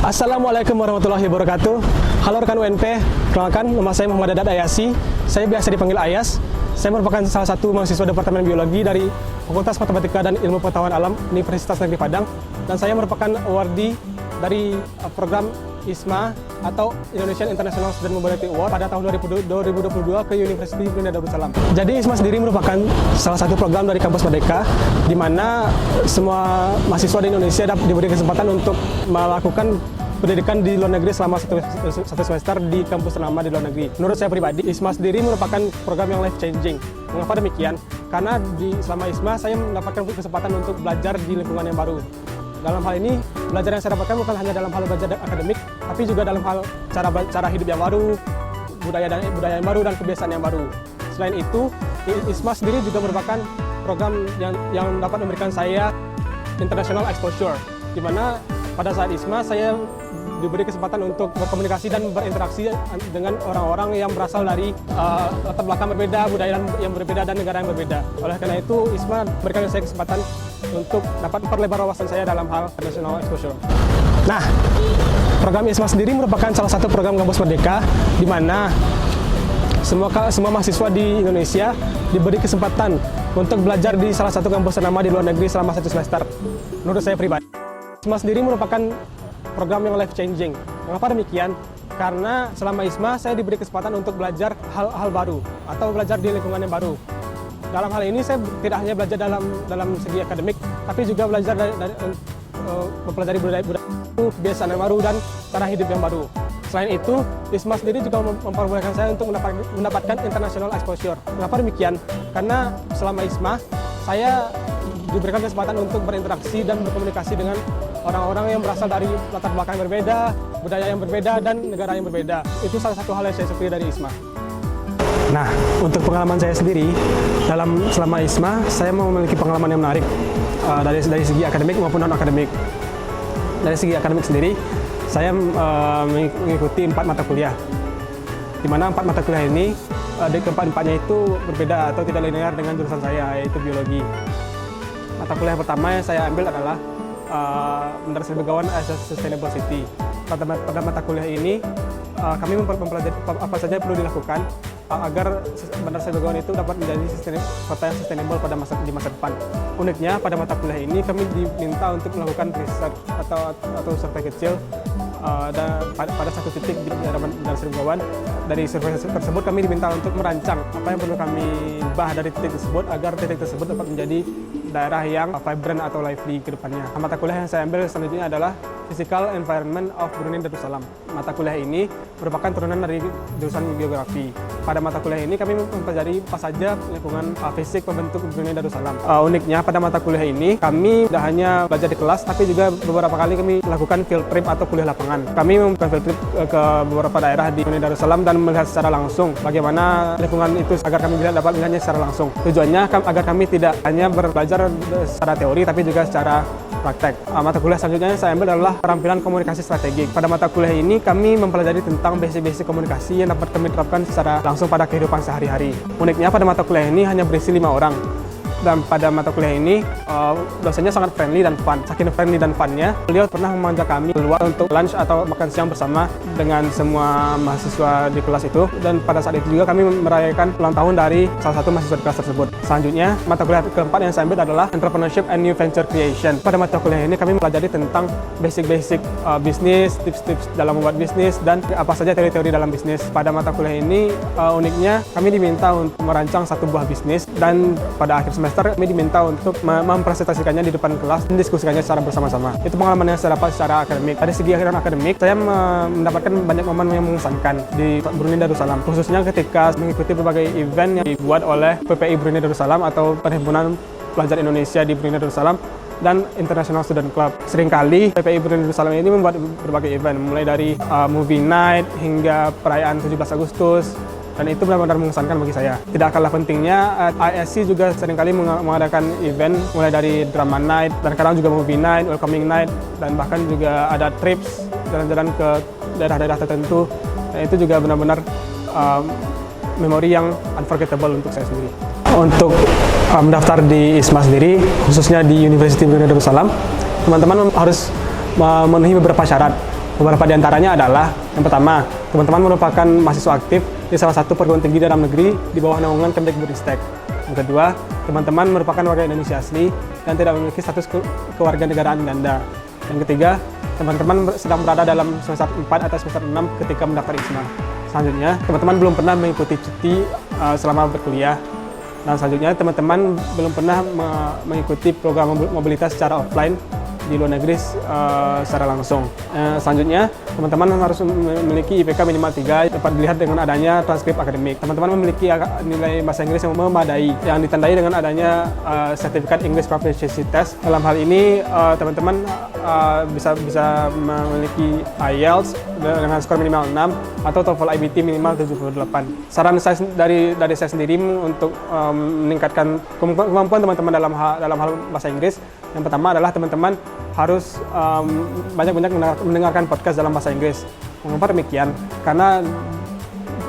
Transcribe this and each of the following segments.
Assalamualaikum warahmatullahi wabarakatuh. Halo rekan UNP, perkenalkan nama saya Muhammad Dadat Ayasi. Saya biasa dipanggil Ayas. Saya merupakan salah satu mahasiswa Departemen Biologi dari Fakultas Matematika dan Ilmu Pengetahuan Alam Universitas Negeri Padang. Dan saya merupakan awardee dari program ISMA atau Indonesian International Student Mobility Award pada tahun 2022 ke University Brunei Darussalam. Jadi ISMA sendiri merupakan salah satu program dari kampus Merdeka di mana semua mahasiswa di Indonesia diberi kesempatan untuk melakukan pendidikan di luar negeri selama satu semester di kampus ternama di luar negeri. Menurut saya pribadi, ISMA sendiri merupakan program yang life changing. Mengapa demikian? Karena selama ISMA saya mendapatkan kesempatan untuk belajar di lingkungan yang baru. Dalam hal ini, belajar yang saya dapatkan bukan hanya dalam hal belajar akademik, tapi juga dalam hal cara hidup yang baru, budaya yang baru, dan kebiasaan yang baru. Selain itu, ISMA sendiri juga merupakan program yang dapat memberikan saya international exposure, di mana pada saat ISMA saya diberi kesempatan untuk berkomunikasi dan berinteraksi dengan orang-orang yang berasal dari latar belakang berbeda, budaya yang berbeda, dan negara yang berbeda. Oleh karena itu, ISMA memberikan saya kesempatan untuk dapat memperlebar wawasan saya dalam hal international exposure. Nah, program ISMA sendiri merupakan salah satu program kampus Merdeka di mana semua mahasiswa di Indonesia diberi kesempatan untuk belajar di salah satu kampus ternama di luar negeri selama satu semester. Menurut saya pribadi, ISMA sendiri merupakan program yang life changing. Mengapa demikian? Karena selama ISMA saya diberi kesempatan untuk belajar hal-hal baru atau belajar di lingkungan yang baru. Dalam hal ini saya tidak hanya belajar dalam segi akademik, tapi juga belajar mempelajari budaya kebiasaan yang baru dan cara hidup yang baru. Selain itu, ISMA sendiri juga memperbolehkan saya untuk mendapatkan international exposure. Mengapa demikian? Karena selama ISMA saya diberikan kesempatan untuk berinteraksi dan berkomunikasi dengan orang-orang yang berasal dari latar belakang yang berbeda, budaya yang berbeda, dan negara yang berbeda. Itu salah satu hal yang saya sukai dari ISMA. Nah, untuk pengalaman saya sendiri, selama ISMA, saya memiliki pengalaman yang menarik dari segi akademik maupun non-akademik. Dari segi akademik sendiri, saya mengikuti 4 mata kuliah, di mana 4 mata kuliah ini, di keempat-empatnya itu berbeda atau tidak linear dengan jurusan saya, yaitu biologi. Mata kuliah pertama yang saya ambil adalah Mendarasai Begawan as a Sustainable City. Pada mata kuliah ini, kami mempelajari apa saja yang perlu dilakukan agar Mendarasai Begawan itu dapat menjadi kota yang sustainable di masa depan. Uniknya, pada mata kuliah ini kami diminta untuk melakukan riset atau survei kecil pada satu titik di daerah Mendarasai Begawan. Dari survei tersebut kami diminta untuk merancang apa yang perlu kami ubah dari titik tersebut agar titik tersebut dapat menjadi daerah yang vibrant atau lively ke depannya. Mata kuliah yang saya ambil selanjutnya adalah Physical Environment of Brunei Darussalam. Mata kuliah ini merupakan turunan dari jurusan geografi. Pada mata kuliah ini kami mempelajari apa saja lingkungan fisik pembentuk Brunei Darussalam. Uniknya pada mata kuliah ini kami tidak hanya belajar di kelas, tapi juga beberapa kali kami melakukan field trip atau kuliah lapangan. Kami melakukan field trip ke beberapa daerah di Brunei Darussalam dan melihat secara langsung bagaimana lingkungan itu agar kami dapat melihatnya secara langsung. Tujuannya agar kami tidak hanya belajar secara teori, tapi juga secara praktek. Mata kuliah selanjutnya yang saya ambil adalah keterampilan komunikasi strategik. Pada mata kuliah ini kami mempelajari tentang basic komunikasi yang dapat kami terapkan secara langsung pada kehidupan sehari-hari. Uniknya pada mata kuliah ini hanya berisi 5 orang. Dan pada mata kuliah ini dosennya sangat friendly dan fun. Saking friendly dan funnya, beliau pernah mengajak kami keluar untuk lunch atau makan siang bersama dengan semua mahasiswa di kelas itu. Dan pada saat itu juga kami merayakan ulang tahun dari salah satu mahasiswa di kelas tersebut. Selanjutnya, mata kuliah keempat yang saya ambil adalah Entrepreneurship and New Venture Creation. Pada mata kuliah ini kami mempelajari tentang basic bisnis, tips-tips dalam membuat bisnis, dan apa saja teori-teori dalam bisnis. Pada mata kuliah ini uniknya kami diminta untuk merancang satu buah bisnis, dan pada akhir semester kami diminta untuk mempresentasikannya di depan kelas dan diskusikannya secara bersama-sama. Itu pengalaman yang saya dapat secara akademik. Dari segi akademik, saya mendapatkan banyak momen yang mengesankan di Brunei Darussalam, khususnya ketika mengikuti berbagai event yang dibuat oleh PPI Brunei Darussalam atau Perhimpunan Pelajar Indonesia di Brunei Darussalam dan International Student Club. Seringkali PPI Brunei Darussalam ini membuat berbagai event, mulai dari movie night hingga perayaan 17 Agustus. Dan itu benar-benar mengesankan bagi saya. Tidak kalah pentingnya, ISC juga seringkali mengadakan event mulai dari drama night, dan kadang juga movie night, welcoming night, dan bahkan juga ada trips, jalan-jalan ke daerah-daerah tertentu. Dan itu juga benar-benar memori yang unforgettable untuk saya sendiri. Untuk mendaftar di ISMA sendiri, khususnya di University Brunei Darussalam, teman-teman harus memenuhi beberapa syarat. Beberapa di antaranya adalah, yang pertama, teman-teman merupakan mahasiswa aktif di salah satu perguruan tinggi dalam negeri di bawah naungan Kemdikbudristek. Yang kedua, teman-teman merupakan warga Indonesia asli dan tidak memiliki status kewarganegaraan ganda. Yang ketiga, teman-teman sedang berada dalam semester 4 atau semester 6 ketika mendaftar ISMA. Selanjutnya, teman-teman belum pernah mengikuti cuti selama berkuliah. Dan selanjutnya, teman-teman belum pernah mengikuti program mobilitas secara offline di luar negeri secara langsung. Selanjutnya, teman-teman harus memiliki IPK minimal 3 dapat dilihat dengan adanya transkrip akademik. Teman-teman memiliki nilai bahasa Inggris yang memadai yang ditandai dengan adanya sertifikat English Proficiency Test. Dalam hal ini, teman-teman bisa memiliki IELTS dengan skor minimal 6 atau TOEFL IBT minimal 78. Saran saya dari saya sendiri untuk meningkatkan kemampuan teman-teman dalam hal bahasa Inggris, yang pertama adalah teman-teman harus banyak-banyak mendengarkan podcast dalam bahasa Inggris. Mengapa demikian? Karena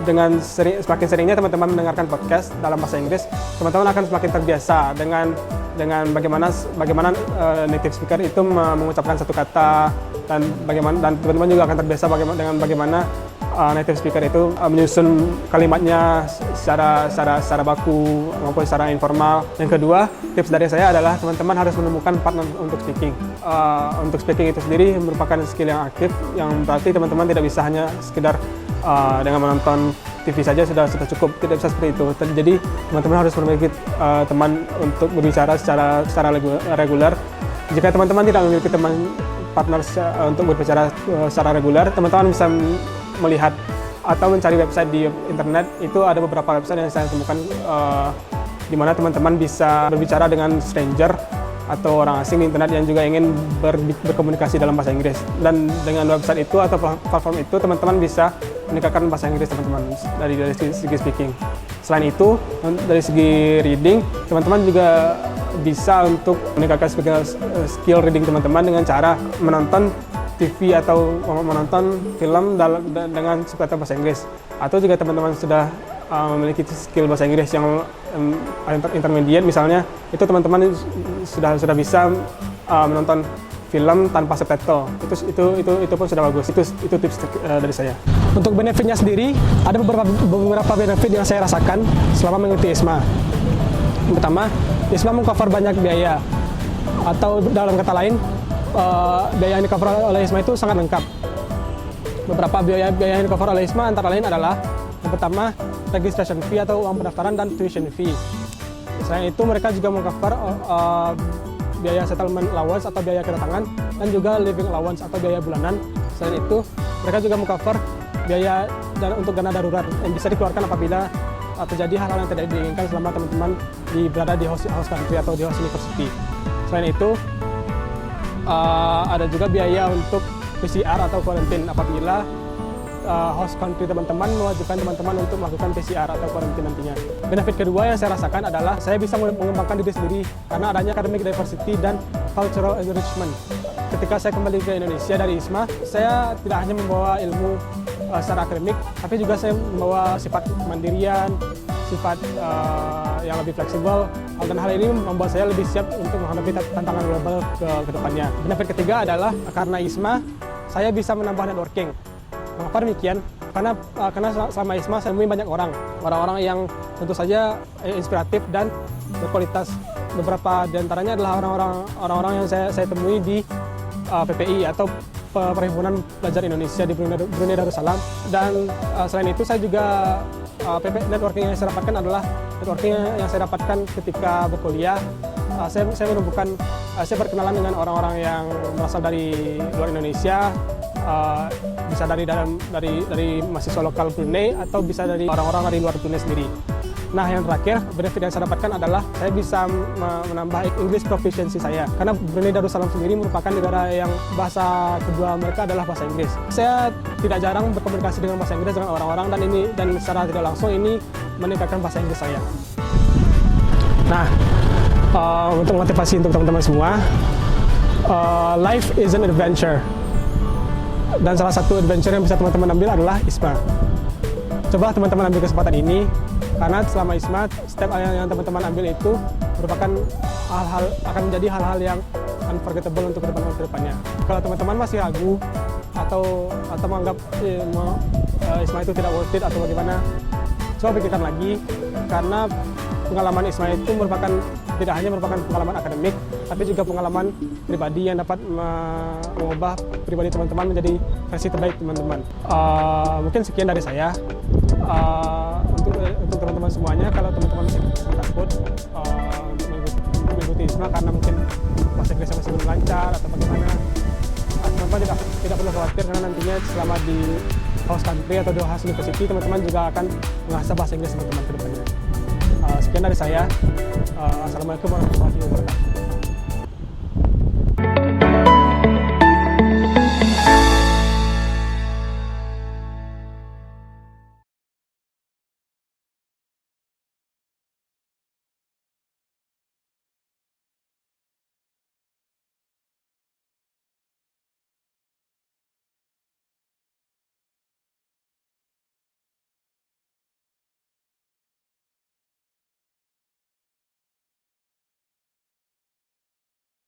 dengan semakin seringnya teman-teman mendengarkan podcast dalam bahasa Inggris, teman-teman akan semakin terbiasa dengan bagaimana native speaker itu mengucapkan satu kata, dan teman-teman juga akan terbiasa dengan bagaimana native speaker itu menyusun kalimatnya secara baku maupun secara informal. Yang kedua, tips dari saya adalah teman-teman harus menemukan partner untuk speaking. Untuk speaking itu sendiri merupakan skill yang aktif, yang berarti teman-teman tidak bisa hanya sekedar dengan menonton TV saja sudah cukup, tidak bisa seperti itu. Jadi teman-teman harus memiliki teman untuk berbicara secara reguler. Jika teman-teman tidak memiliki partner untuk berbicara secara reguler, teman-teman bisa melihat atau mencari website di internet. Itu ada beberapa website yang saya temukan di mana teman-teman bisa berbicara dengan stranger atau orang asing di internet yang juga ingin berkomunikasi dalam bahasa Inggris. Dan dengan website itu atau platform itu, teman-teman bisa meningkatkan bahasa Inggris teman-teman dari segi speaking. Selain itu, dari segi reading, teman-teman juga bisa untuk meningkatkan skill reading teman-teman dengan cara menonton TV atau menonton film dengan subtitle bahasa Inggris. Atau juga teman-teman sudah memiliki skill bahasa Inggris yang intermediate misalnya, itu teman-teman sudah bisa menonton film tanpa subtitle. Itu pun sudah bagus. Itu tips dari saya. Untuk benefitnya sendiri, ada beberapa benefit yang saya rasakan selama mengikuti ISMA. Yang pertama, ISMA mengcover banyak biaya, atau dalam kata lain, biaya yang di-cover oleh ISMA itu sangat lengkap. Beberapa biaya yang di-cover oleh ISMA antara lain adalah, yang pertama, registration fee atau uang pendaftaran dan tuition fee. Selain itu, mereka juga meng-cover biaya settlement allowance atau biaya kedatangan, dan juga living allowance atau biaya bulanan. Selain itu, mereka juga meng-cover biaya untuk dana darurat yang bisa dikeluarkan apabila terjadi hal-hal yang tidak diinginkan selama teman-teman berada di host country atau di host university. Selain itu, ada juga biaya untuk PCR atau quarantine apabila host country teman-teman mewajibkan teman-teman untuk melakukan PCR atau quarantine nantinya. Benefit kedua yang saya rasakan adalah saya bisa mengembangkan diri sendiri karena adanya academic diversity dan cultural enrichment. Ketika saya kembali ke Indonesia dari ISMA, saya tidak hanya membawa ilmu secara akademik, tapi juga saya membawa sifat kemandirian, sifat yang lebih fleksibel, dan hal ini membuat saya lebih siap untuk menghadapi tantangan global ke depannya. Benefit ketiga adalah karena ISMA, saya bisa menambah networking. Mengapa demikian? Karena selama ISMA saya menemui banyak orang-orang yang tentu saja inspiratif dan berkualitas. Beberapa di antaranya adalah orang-orang yang saya temui di PPI atau Perhimpunan Pelajar Indonesia di Brunei Darussalam. Dan selain itu, saya juga networking yang saya dapatkan adalah networking yang saya dapatkan ketika berkuliah. Saya berkenalan dengan orang-orang yang berasal dari luar Indonesia, bisa dari mahasiswa lokal Brunei atau bisa dari orang-orang dari luar Brunei sendiri. Nah, yang terakhir, benefit yang saya dapatkan adalah saya bisa menambah English proficiency saya. Karena Brunei Darussalam sendiri merupakan negara yang bahasa kedua mereka adalah bahasa Inggris. Saya tidak jarang berkomunikasi dengan bahasa Inggris dengan orang-orang, dan secara tidak langsung ini meningkatkan bahasa Inggris saya. Nah, untuk motivasi untuk teman-teman semua, life is an adventure. Dan salah satu adventure yang bisa teman-teman ambil adalah ISMA. Coba teman-teman ambil kesempatan ini, karena selama ISMA, step yang teman-teman ambil itu merupakan akan menjadi hal-hal yang unforgettable untuk kedepannya. Kalau teman-teman masih ragu atau menganggap ISMA itu tidak worth it atau bagaimana, coba pikirkan lagi, karena pengalaman ISMA itu tidak hanya merupakan pengalaman akademik, tapi juga pengalaman pribadi yang dapat mengubah pribadi teman-teman menjadi versi terbaik teman-teman. Mungkin sekian dari saya. Untuk teman-teman semuanya, kalau teman-teman masih takut untuk mengikuti ISMA karena mungkin bahasa Inggrisnya masih belum lancar atau bagaimana, teman-teman tidak perlu khawatir, karena nantinya selama di host country atau di host university, teman-teman juga akan mengasah bahasa Inggris teman-teman ke depannya. Sekian dari saya. Assalamualaikum warahmatullahi wabarakatuh.